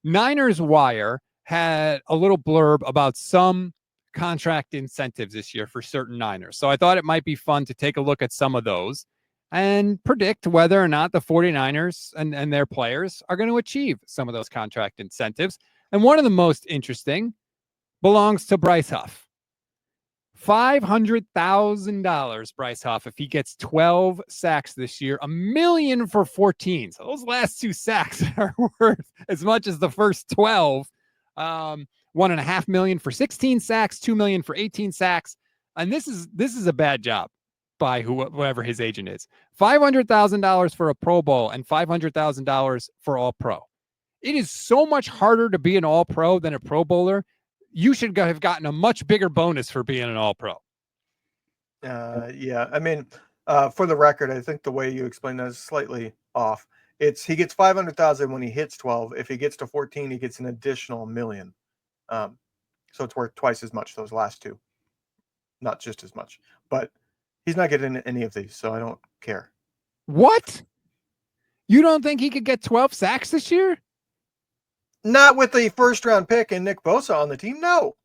Niners Wire had a little blurb about some contract incentives this year for certain Niners. So I thought it might be fun to take a look at some of those and predict whether or not the 49ers and their players are going to achieve some of those contract incentives. And one of the most interesting belongs to Bryce Huff. $500,000, Bryce Huff, if he gets 12 sacks this year, $1 million for 14. So those last 2 sacks are worth as much as the first 12. $1.5 million for 16 sacks, $2 million for 18 sacks. And this is a bad job by whoever his agent is. $500,000 for a Pro Bowl and $500,000 for All Pro. It is so much harder to be an All Pro than a Pro Bowler. You should have gotten a much bigger bonus for being an All-Pro. Yeah. I mean, for the record, I think the way you explained that is slightly off. He gets 500,000 when he hits 12. If he gets to 14, he gets an additional $1 million. So it's worth twice as much, those last 2. Not just as much. But he's not getting any of these, so I don't care. What? You don't think he could get 12 sacks this year? Not with the first-round pick and Nick Bosa on the team, no.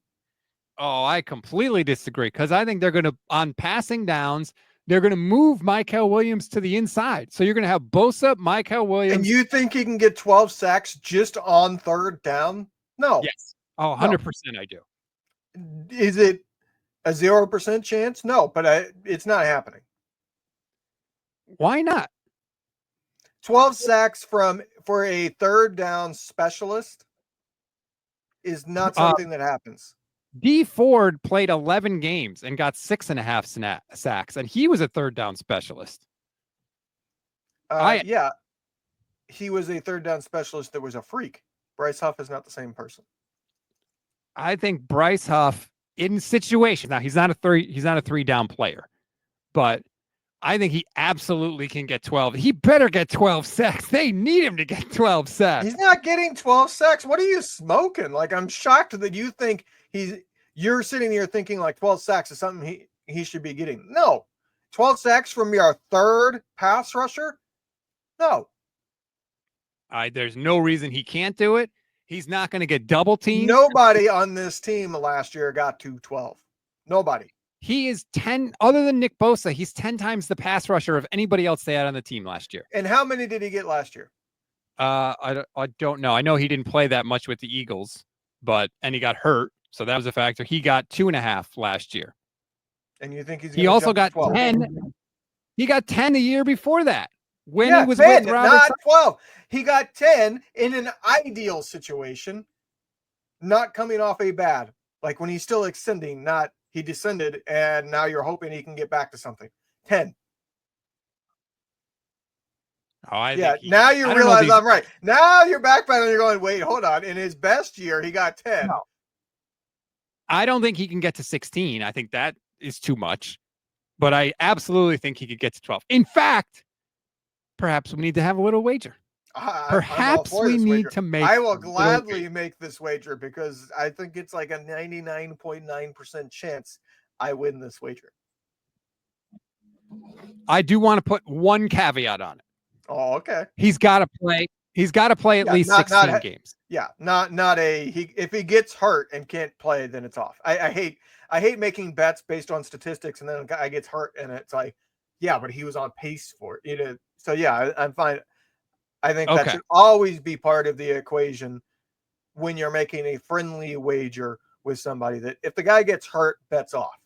Oh, I completely disagree because I think they're going to, on passing downs, they're going to move Mykel Williams to the inside. So you're going to have Bosa, Mykel Williams. And you think he can get 12 sacks just on third down? No. Yes. Oh, 100% no. I do. Is it a 0% chance? No, but it's not happening. Why not? 12 sacks for a third down specialist is not something that happens. D Ford played 11 games and got 6.5 sacks, and he was a third down specialist. Yeah, he was a third down specialist that was a freak. Bryce Huff is not the same person. I think Bryce Huff in situations, now he's not a 3-down player, but I think he absolutely can get 12. He better get 12 sacks. They need him to get 12 sacks. He's not getting 12 sacks. What are you smoking? Like, I'm shocked that you think you're sitting here thinking like 12 sacks is something he should be getting. No. 12 sacks from your third pass rusher? No. There's no reason he can't do it. He's not going to get double teamed. Nobody on this team last year got to 12. Nobody. He is 10, other than Nick Bosa, he's 10 times the pass rusher of anybody else they had on the team last year. And how many did he get last year? I don't know. I know he didn't play that much with the Eagles, and he got hurt, so that was a factor. He got 2.5 last year. And you think he also got 12? 10. He got 10 a year before that. When he was 10, with Robert, not 12. He got 10 in an ideal situation, not coming off a bad, like when he's still extending, not he descended, and now you're hoping he can get back to something. 10. Oh, now you realize I'm right. Now you're backpedaling and you're going, wait, hold on. In his best year, he got 10. No. I don't think he can get to 16. I think that is too much. But I absolutely think he could get to 12. In fact, perhaps we need to have a little wager. Perhaps we need to make. I will gladly make this wager because I think it's like a 99.9% chance I win this wager. I do want to put one caveat on it. Oh, okay. He's got to play. He's got to play at least 16 games. Yeah, if he gets hurt and can't play, then it's off. I hate making bets based on statistics, and then a guy gets hurt, and it's like, yeah, but he was on pace for it. So yeah, I'm fine. I think that should always be part of the equation when you're making a friendly wager with somebody, that if the guy gets hurt, bet's off.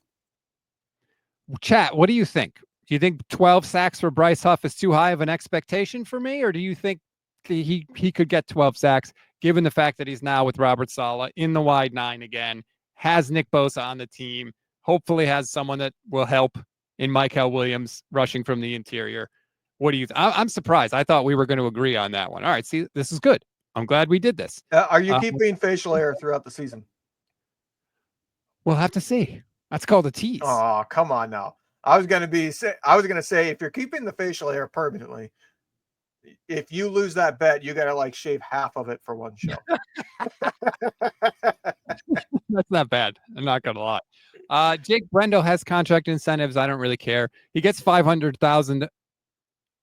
Chat, what do you think? Do you think 12 sacks for Bryce Huff is too high of an expectation for me, or do you think he could get 12 sacks given the fact that he's now with Robert Saleh in the wide 9 again, has Nick Bosa on the team, hopefully has someone that will help in Mykel Williams rushing from the interior? What do you I'm surprised. I thought we were going to agree on that one. All right, see, this is good. I'm glad we did this. Are you keeping facial hair throughout the season? We'll have to see. That's called a tease. Oh, come on now. I was going to say, if you're keeping the facial hair permanently, if you lose that bet, you got to like shave half of it for one show. That's not bad. I'm not going to lie. Jake Brendel has contract incentives. I don't really care. He gets 500,000.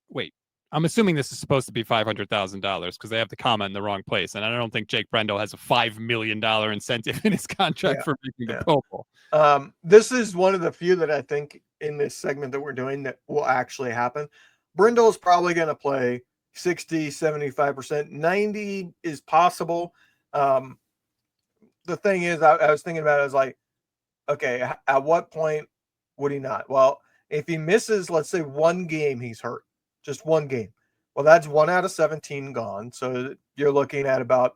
Wait, I'm assuming this is supposed to be $500,000 because they have the comma in the wrong place. And I don't think Jake Brendel has a $5 million incentive in his contract for making the Pro Bowl. This is one of the few that I think in this segment that we're doing that will actually happen. Brendel is probably going to play 60, 75%. 90 is possible. The thing is, I was thinking about it, I was like, okay, at what point would he not? Well, if he misses, let's say, one game, he's hurt. Just one game. Well, that's 1 out of 17 gone. So you're looking at about,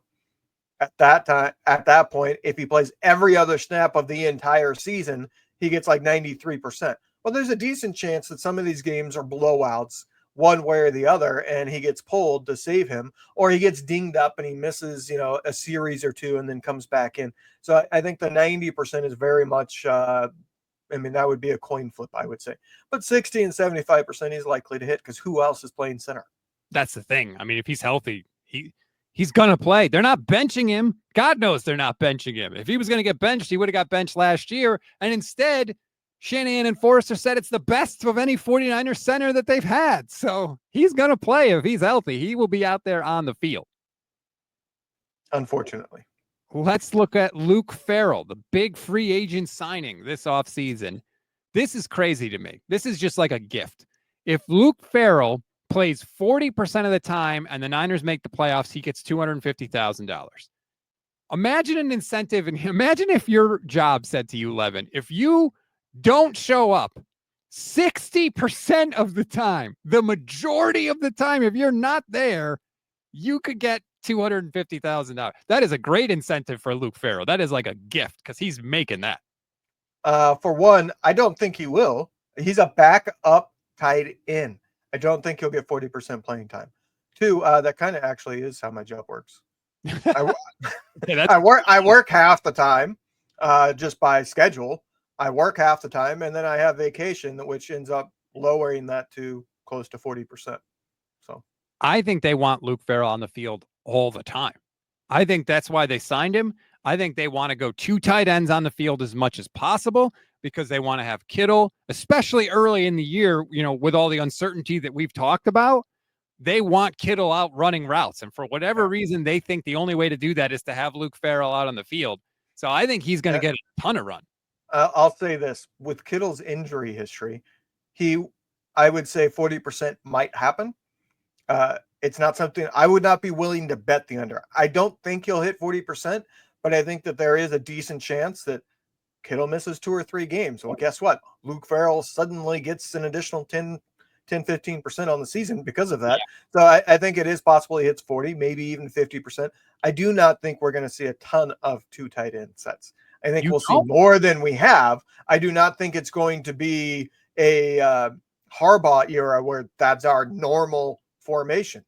at that point, if he plays every other snap of the entire season, he gets like 93%. Well, there's a decent chance that some of these games are blowouts one way or the other, and he gets pulled to save him, or he gets dinged up and he misses, a series or two and then comes back in. So I think the 90% is very much, that would be a coin flip, I would say. But 60 and 75% he's likely to hit because who else is playing center? That's the thing. I mean, if he's healthy, he's going to play. They're not benching him. God knows they're not benching him. If he was going to get benched, he would have got benched last year. And instead, Shanahan and Forrester said it's the best of any 49er center that they've had. So he's going to play if he's healthy. He will be out there on the field. Unfortunately. Let's look at Luke Ferrell, the big free agent signing this offseason. This is crazy to me. This is just like a gift. If Luke Ferrell plays 40% of the time and the Niners make the playoffs, he gets $250,000. Imagine an incentive, and imagine if your job said to you, Levin, if you don't show up 60% of the time, the majority of the time, if you're not there, you could get $250,000. That is a great incentive for Luke Ferrell. That is like a gift because he's making that. For one, I don't think he will. He's a backup tight end. I don't think he'll get 40% playing time. Two, that kind of actually is how my job works. I work half the time just by schedule. I work half the time, and then I have vacation, which ends up lowering that to close to 40%. So I think they want Luke Ferrell on the field all the time. I think that's why they signed him. I think they want to go 2 tight ends on the field as much as possible because they want to have Kittle, especially early in the year, with all the uncertainty that we've talked about. They want Kittle out running routes. And for whatever reason, they think the only way to do that is to have Luke Ferrell out on the field. So I think he's going to get a ton of run. I'll say this. With Kittle's injury history, I would say 40% might happen. It's not something I would not be willing to bet the under. I don't think he'll hit 40%, but I think that there is a decent chance that Kittle misses 2 or 3 games. Well, guess what? Luke Ferrell suddenly gets an additional 10-15% on the season because of that. Yeah. So I think it is possible he hits 40, maybe even 50%. I do not think we're going to see a ton of 2 tight end sets. I think we'll see more than we have. I do not think it's going to be a Harbaugh era where that's our normal formation.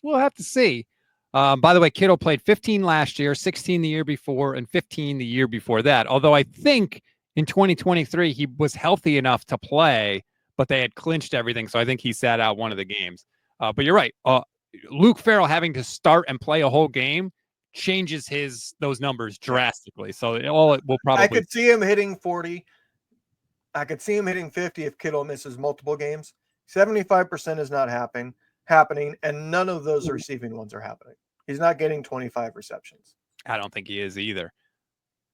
We'll have to see. By the way, Kittle played 15 last year, 16 the year before, and 15 the year before that. Although I think in 2023, he was healthy enough to play, but they had clinched everything. So I think he sat out one of the games. But you're right. Luke Ferrell having to start and play a whole game changes those numbers drastically. So it will probably. I could see him hitting 40. I could see him hitting 50 if Kittle misses multiple games. 75% is not happening, and none of those receiving ones are happening. He's not getting 25 receptions. I don't think he is either.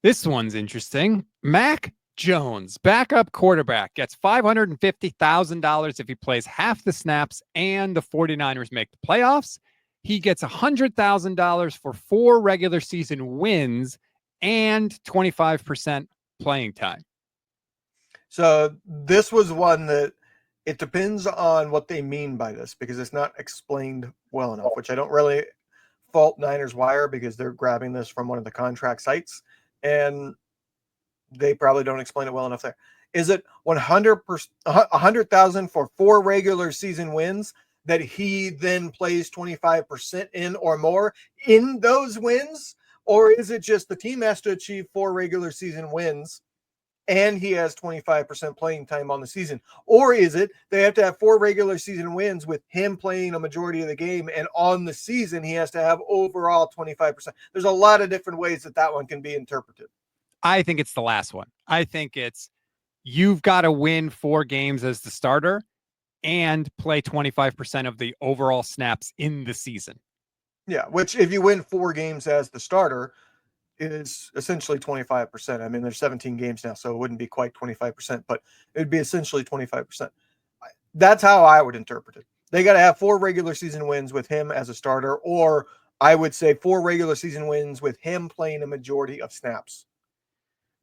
This one's interesting. Mac Jones, backup quarterback, gets $550,000 if he plays half the snaps and the 49ers make the playoffs. He gets $100,000 for 4 regular season wins and 25% playing time. So this was one that it depends on what they mean by this because it's not explained well enough, which I don't really fault Niners Wire because they're grabbing this from one of the contract sites and they probably don't explain it well enough there. Is it 100,000 for 4 regular season wins that he then plays 25% in or more in those wins? Or is it just the team has to achieve 4 regular season wins and he has 25% playing time on the season? Or is it they have to have 4 regular season wins with him playing a majority of the game, and on the season he has to have overall 25%? There's a lot of different ways that one can be interpreted. I think it's the last one. I think it's you've got to win 4 games as the starter, and play 25% of the overall snaps in the season. Yeah, which if you win 4 games as the starter is essentially 25%. I mean, there's 17 games now, so it wouldn't be quite 25%, but it would be essentially 25%. That's how I would interpret it. They got to have 4 regular season wins with him as a starter, or I would say 4 regular season wins with him playing a majority of snaps.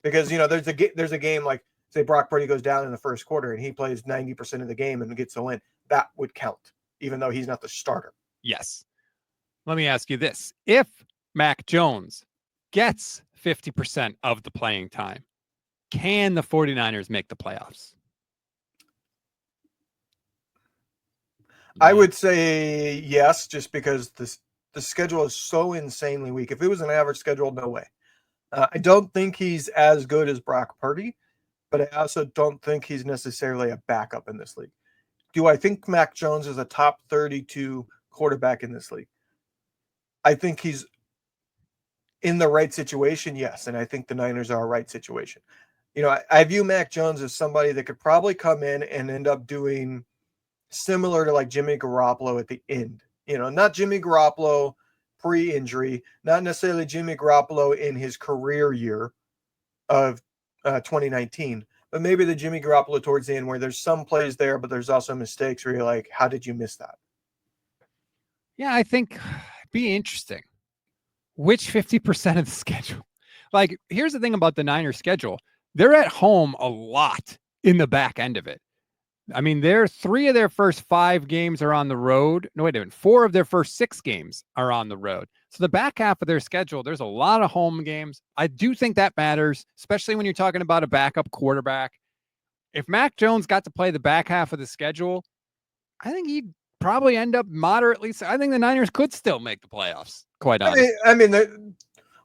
Because, there's a game like, say, Brock Purdy goes down in the first quarter and he plays 90% of the game and gets a win. That would count, even though he's not the starter. Yes. Let me ask you this. If Mac Jones gets 50% of the playing time, can the 49ers make the playoffs? I would say yes, just because the schedule is so insanely weak. If it was an average schedule, no way. I don't think he's as good as Brock Purdy, but I also don't think he's necessarily a backup in this league. Do I think Mac Jones is a top 32 quarterback in this league? I think he's in the right situation, yes, and I think the Niners are a right situation. I view Mac Jones as somebody that could probably come in and end up doing similar to like Jimmy Garoppolo at the end. Not Jimmy Garoppolo pre-injury, not necessarily Jimmy Garoppolo in his career year of 2019, but maybe the Jimmy Garoppolo towards the end where there's some plays there, but there's also mistakes where you're like, how did you miss that? Yeah, I think it'd be interesting. Which 50% of the schedule? Like, here's the thing about the Niners schedule. They're at home a lot in the back end of it. I mean, 3 of their first 5 games are on the road. No, wait a minute. 4 of their first 6 games are on the road. So the back half of their schedule, there's a lot of home games. I do think that matters, especially when you're talking about a backup quarterback. If Mac Jones got to play the back half of the schedule, I think he'd probably end up moderately. I think the Niners could still make the playoffs, quite honestly. I mean,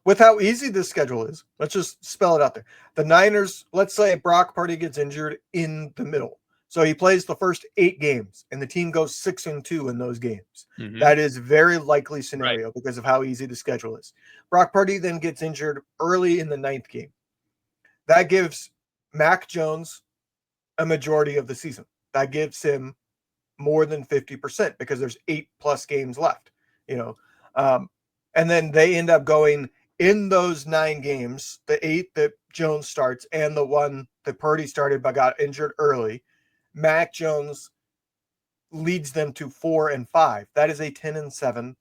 with how easy this schedule is, let's just spell it out there. The Niners, let's say Brock Purdy gets injured in the middle. So he plays the first 8 games and the team goes 6-2 in those games. Mm-hmm. That is a very likely scenario because of how easy the schedule is. Brock Purdy then gets injured early in the 9th game. That gives Mac Jones a majority of the season. That gives him more than 50% because there's 8+ games left, and then they end up going in those 9 games, the 8 that Jones starts and the one that Purdy started but got injured early. Mac Jones leads them to 4-5. That is a 10-7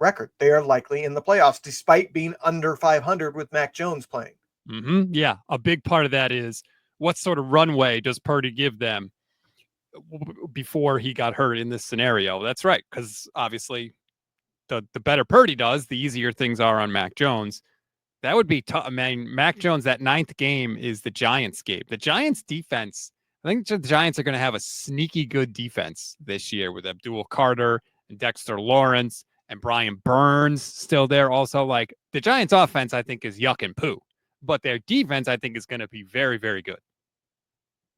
record. They are likely in the playoffs despite being under 500 with Mac Jones playing. Mm-hmm. Yeah, a big part of that is what sort of runway does Purdy give them before he got hurt in this scenario? That's right, because obviously the better Purdy does, the easier things are on Mac Jones. That would be tough. I mean, Mac Jones, that 9th game is the Giants game. The Giants defense, I think the Giants are going to have a sneaky good defense this year with Abdul Carter and Dexter Lawrence and Brian Burns still there. Also, like the Giants offense, I think is yuck and poo, but their defense, I think is going to be very, very good.